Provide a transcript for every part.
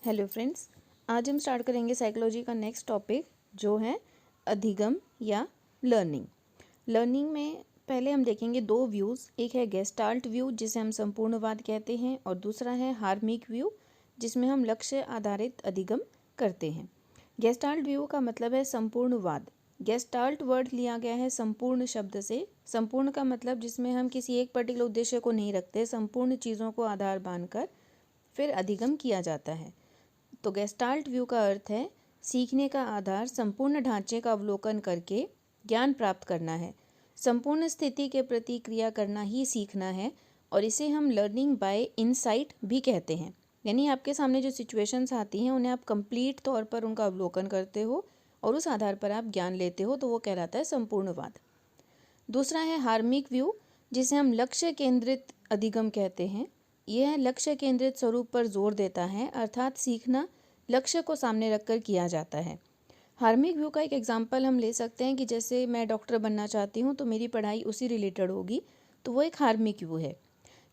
Hello friends, आज हम start करेंगे साइकोलॉजी का नेक्स्ट टॉपिक जो है अधिगम या लर्निंग। लर्निंग में पहले हम देखेंगे दो व्यूज़, एक है गेस्टाल्ट व्यू जिसे हम संपूर्णवाद कहते हैं और दूसरा है हार्मिक व्यू जिसमें हम लक्ष्य आधारित अधिगम करते हैं। गेस्टाल्ट व्यू का मतलब है संपूर्णवाद। गेस्टाल्ट वर्ड लिया गया है संपूर्ण शब्द से। संपूर्ण का मतलब जिसमें हम किसी एक पर्टिकुलर उद्देश्य को नहीं रखते, संपूर्ण चीज़ों को आधार मानकर फिर अधिगम किया जाता है। तो गेस्टाल्ट व्यू का अर्थ है सीखने का आधार संपूर्ण ढांचे का अवलोकन करके ज्ञान प्राप्त करना है। संपूर्ण स्थिति के प्रति क्रिया करना ही सीखना है और इसे हम लर्निंग बाय इनसाइट भी कहते हैं। यानी आपके सामने जो सिचुएशंस आती हैं उन्हें आप कंप्लीट तौर पर उनका अवलोकन करते हो और उस आधार पर आप ज्ञान लेते हो, तो वो कहलाता है संपूर्णवाद। दूसरा है हार्मिक व्यू जिसे हम लक्ष्य केंद्रित अधिगम कहते हैं। यह लक्ष्य केंद्रित स्वरूप पर जोर देता है, अर्थात सीखना लक्ष्य को सामने रखकर किया जाता है। हार्मिक व्यू का एक एग्जाम्पल हम ले सकते हैं कि जैसे मैं डॉक्टर बनना चाहती हूँ तो मेरी पढ़ाई उसी रिलेटेड होगी, तो वो एक हार्मिक व्यू है।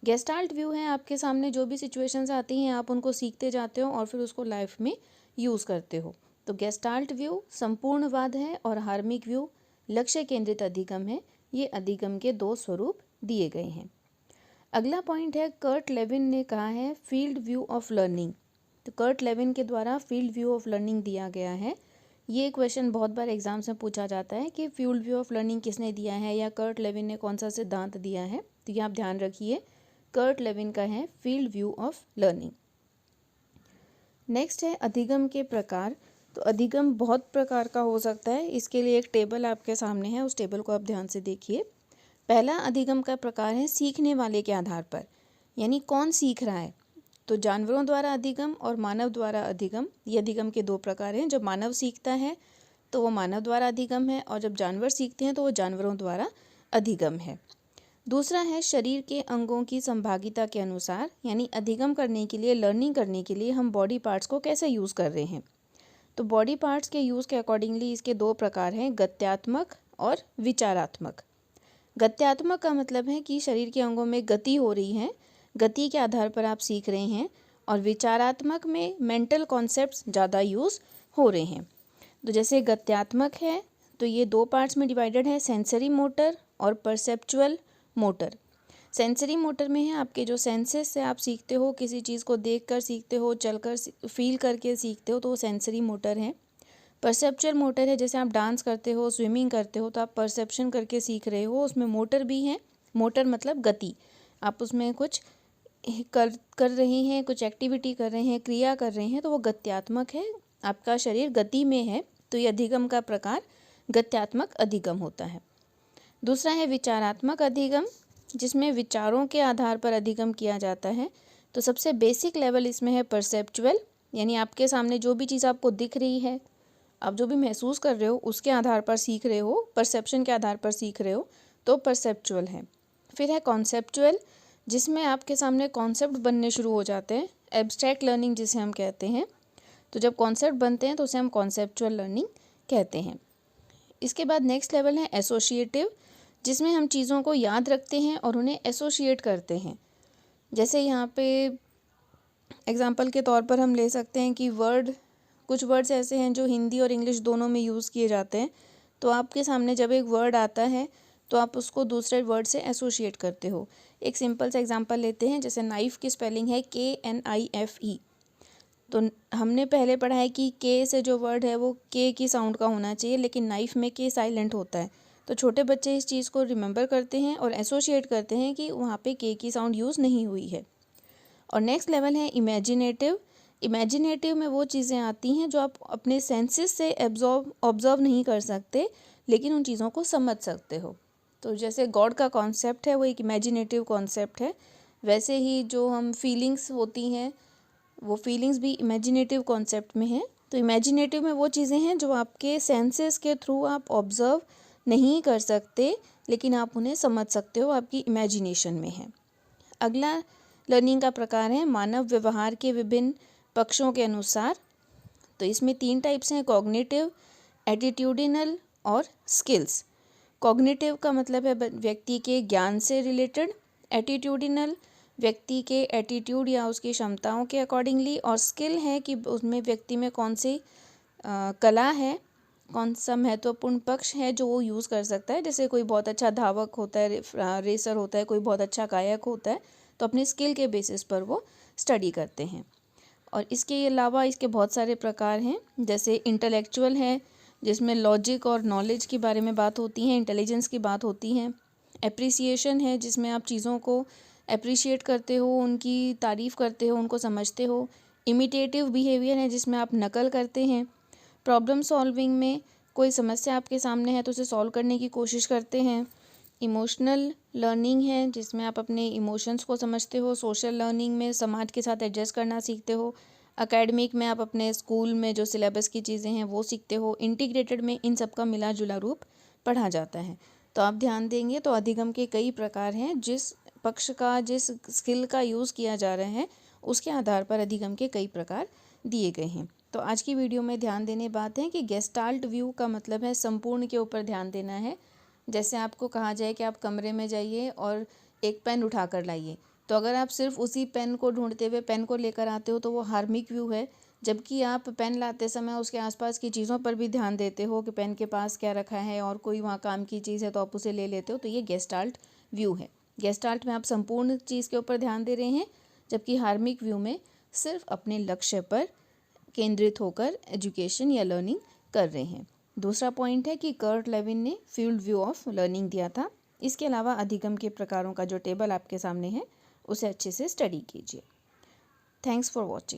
गेस्टाल्ट व्यू है आपके सामने जो भी सिचुएशंस आती हैं आप उनको सीखते जाते हो और फिर उसको लाइफ में यूज़ करते हो। तो गेस्टाल्ट व्यू संपूर्णवाद है और हार्मिक व्यू लक्ष्य केंद्रित अधिगम है। ये अधिगम के दो स्वरूप दिए गए हैं। अगला पॉइंट है, कर्ट लेविन ने कहा है फील्ड व्यू ऑफ लर्निंग। तो कर्ट लेविन के द्वारा फील्ड व्यू ऑफ लर्निंग दिया गया है। ये क्वेश्चन बहुत बार एग्जाम्स में पूछा जाता है कि फील्ड व्यू ऑफ लर्निंग किसने दिया है या कर्ट लेविन ने कौन सा सिद्धांत दिया है। तो ये आप ध्यान रखिए, कर्ट लेविन का है field view of learning. Next है अधिगम के प्रकार। तो अधिगम बहुत प्रकार का हो सकता है, इसके लिए एक टेबल आपके सामने है, उस टेबल को आप ध्यान से देखिए। पहला अधिगम का प्रकार है सीखने वाले के आधार पर, यानी कौन सीख रहा है। तो जानवरों द्वारा अधिगम और मानव द्वारा अधिगम, ये अधिगम के दो प्रकार हैं। जब मानव सीखता है तो वो मानव द्वारा अधिगम है और जब जानवर सीखते हैं तो वो जानवरों द्वारा अधिगम है। दूसरा है शरीर के अंगों की संभागिता के अनुसार, यानी अधिगम करने के लिए, लर्निंग करने के लिए हम बॉडी पार्ट्स को कैसे यूज़ कर रहे हैं। तो बॉडी पार्ट्स के यूज़ के अकॉर्डिंगली इसके दो प्रकार हैं, गत्यात्मक और विचारात्मक। गत्यात्मक का मतलब है कि शरीर के अंगों में गति हो रही है, गति के आधार पर आप सीख रहे हैं। और विचारात्मक में मेंटल कॉन्सेप्ट्स ज़्यादा यूज़ हो रहे हैं। तो जैसे गत्यात्मक है तो ये दो पार्ट्स में डिवाइडेड है, सेंसरी मोटर और परसेप्चुअल मोटर। सेंसरी मोटर में है आपके जो सेंसेस से आप सीखते हो, किसी चीज़ को देखकर सीखते हो, चलकर फील करके सीखते हो, तो वो सेंसरी मोटर है। परसेप्चुअल मोटर है, जैसे आप डांस करते हो, स्विमिंग करते हो तो आप परसेप्शन करके सीख रहे हो, उसमें मोटर भी है। मोटर मतलब गति, आप उसमें कुछ कर रहे हैं, कुछ एक्टिविटी कर रहे हैं, क्रिया कर रहे हैं, तो वो गत्यात्मक है, आपका शरीर गति में है। तो ये अधिगम का प्रकार गत्यात्मक अधिगम होता है। दूसरा है विचारात्मक अधिगम, जिसमें विचारों के आधार पर अधिगम किया जाता है। तो सबसे बेसिक लेवल इसमें है परसेप्चुअल, यानी आपके सामने जो भी चीज़ आपको दिख रही है, आप जो भी महसूस कर रहे हो उसके आधार पर सीख रहे हो, परसेप्शन के आधार पर सीख रहे हो, तो परसेप्चुअल है। फिर है कॉन्सेप्चुअल, जिसमें आपके सामने कॉन्सेप्ट बनने शुरू हो जाते हैं, एब्स्ट्रैक्ट लर्निंग जिसे हम कहते हैं। तो जब कॉन्सेप्ट बनते हैं तो उसे हम कॉन्सेप्चुअल लर्निंग कहते हैं। इसके बाद नेक्स्ट लेवल है एसोसिएटिव, जिसमें हम चीज़ों को याद रखते हैं और उन्हें एसोसिएट करते हैं। जैसे यहाँ पे एग्जाम्पल के तौर पर हम ले सकते हैं कि कुछ वर्ड्स ऐसे हैं जो हिंदी और इंग्लिश दोनों में यूज़ किए जाते हैं। तो आपके सामने जब एक वर्ड आता है तो आप उसको दूसरे वर्ड से एसोसिएट करते हो। एक सिंपल सा एग्जांपल लेते हैं, जैसे नाइफ़ की स्पेलिंग है KNIFE। तो हमने पहले पढ़ा है कि के से जो वर्ड है वो के की साउंड का होना चाहिए, लेकिन नाइफ़ में के साइलेंट होता है। तो छोटे बच्चे इस चीज़ को रिमेंबर करते हैं और एसोसिएट करते हैं कि वहाँ पे के की साउंड यूज़ नहीं हुई है। और नेक्स्ट लेवल है इमेजिनेटिव। इमेजिनेटिव में वो चीज़ें आती हैं जो आप अपने सेंसेस से ऑब्जर्व नहीं कर सकते, लेकिन उन चीज़ों को समझ सकते हो। तो जैसे गॉड का कॉन्सेप्ट है वो एक इमेजिनेटिव कॉन्सेप्ट है, वैसे ही जो हम फीलिंग्स होती हैं वो फीलिंग्स भी इमेजिनेटिव कॉन्सेप्ट में है। तो इमेजिनेटिव में वो चीज़ें हैं जो आपके सेंसेस के थ्रू आप ऑब्जर्व नहीं कर सकते, लेकिन आप उन्हें समझ सकते हो, आपकी इमेजिनेशन में है। अगला लर्निंग का प्रकार है मानव व्यवहार के विभिन्न पक्षों के अनुसार। तो इसमें 3 टाइप्स हैं, कॉग्निटिव, एटीट्यूडिनल और स्किल्स। कॉग्निटिव का मतलब है व्यक्ति के ज्ञान से रिलेटेड, एटीट्यूडिनल व्यक्ति के एटीट्यूड या उसकी क्षमताओं के अकॉर्डिंगली, और स्किल है कि उसमें व्यक्ति में कौन सी कला है, कौन सा महत्वपूर्ण पक्ष है जो वो यूज़ कर सकता है। जैसे कोई बहुत अच्छा धावक होता है, रेसर होता है, कोई बहुत अच्छा गायक होता है, तो अपनी स्किल के बेसिस पर वो स्टडी करते हैं। और इसके अलावा इसके बहुत सारे प्रकार हैं, जैसे इंटेलेक्चुअल है जिसमें लॉजिक और नॉलेज के बारे में बात होती है, इंटेलिजेंस की बात होती है। एप्रिसिएशन है जिसमें आप चीज़ों को एप्रिशिएट करते हो, उनकी तारीफ़ करते हो, उनको समझते हो। इमिटेटिव बिहेवियर है जिसमें आप नकल करते हैं। प्रॉब्लम सॉल्विंग में कोई समस्या आपके सामने है तो उसे सॉल्व करने की कोशिश करते हैं। इमोशनल लर्निंग है जिसमें आप अपने इमोशंस को समझते हो। सोशल लर्निंग में समाज के साथ एडजस्ट करना सीखते हो। एकेडमिक में आप अपने स्कूल में जो सिलेबस की चीज़ें हैं वो सीखते हो। इंटीग्रेटेड में इन सब का मिला जुला रूप पढ़ा जाता है। तो आप ध्यान देंगे तो अधिगम के कई प्रकार हैं, जिस पक्ष का, जिस स्किल का यूज़ किया जा रहा है उसके आधार पर अधिगम के कई प्रकार दिए गए हैं। तो आज की वीडियो में ध्यान देने बात है कि गेस्टाल्ट व्यू का मतलब है संपूर्ण के ऊपर ध्यान देना है। जैसे आपको कहा जाए कि आप कमरे में जाइए और एक पेन उठा कर लाइए, तो अगर आप सिर्फ उसी पेन को ढूंढते हुए पेन को लेकर आते हो तो वो हार्मिक व्यू है। जबकि आप पेन लाते समय उसके आसपास की चीज़ों पर भी ध्यान देते हो कि पेन के पास क्या रखा है और कोई वहाँ काम की चीज़ है तो आप उसे ले लेते हो, तो ये गेस्टाल्ट व्यू है। गेस्टाल्ट में आप संपूर्ण चीज़ के ऊपर ध्यान दे रहे हैं, जबकि हार्मिक व्यू में सिर्फ अपने लक्ष्य पर केंद्रित होकर एजुकेशन या लर्निंग कर रहे हैं। दूसरा पॉइंट है कि कर्ट लेविन ने फील्ड व्यू ऑफ लर्निंग दिया था। इसके अलावा अधिगम के प्रकारों का जो टेबल आपके सामने है उसे अच्छे से स्टडी कीजिए। Thanks for watching.